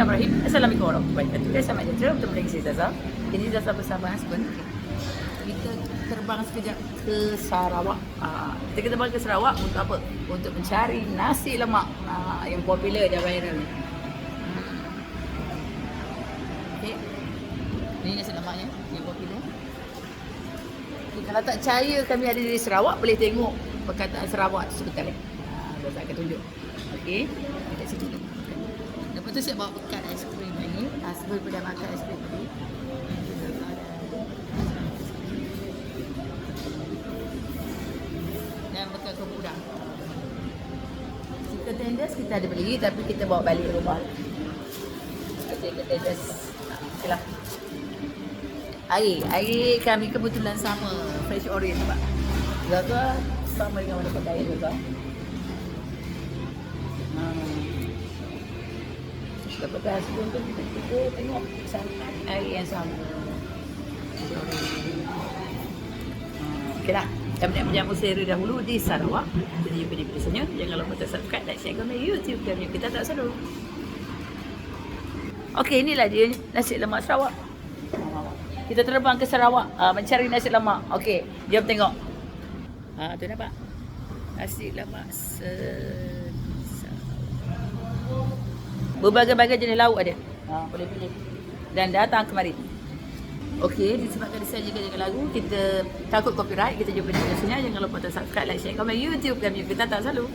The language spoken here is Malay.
Bismillahirrahmanirrahim. Assalamualaikum warahmatullahi wabarakatuh. Saya Mak Jatra, bertemu dengan saya Zaza. Ini Zaza bersama husband. Kita terbang sekejap ke Sarawak. Kita terbang ke Sarawak untuk apa? Untuk mencari nasi lemak yang popular dan viral ni. Okey. Ini nasi lemaknya yang popular. Okay, kalau tak percaya kami ada di Sarawak, boleh tengok perkataan Sarawak sebentar ni. Zaza akan tunjuk. Okey. Dekat situ tu. Lepas tu saya bawa bekal aiskrim ni. Sebelum pada makan aiskrim ni. Dan bekal ke udang. Chicken tenders kita ada beli tapi kita bawa balik rumah. Chicken tenders. Okeylah. Air kami kebetulan sama fresh orange nampak. Zaza sama dengan mana pakai air Zaza. Lepas sebelum tu kita tengok santan air yang sama. Okeylah. Kami nak menjamu seri dahulu di Sarawak. Jadi jumpa di video selanjutnya. Jangan lupa subscribe, like, share komen YouTube kami. Kita tak selalu. Okey, inilah dia nasi lemak Sarawak. Kita terbang ke Sarawak mencari nasi lemak. Okey, jom tengok. Tu nampak? Nasi lemak berbagai-bagai jenis lauk ada. Boleh pilih. Dan datang kemari. Okey, disebabkan disajikan dengan lagu, kita takut copyright, kita jumpa di video selanjutnya. Jangan lupa subscribe, like, share komen YouTube kami. Kita tak selalu.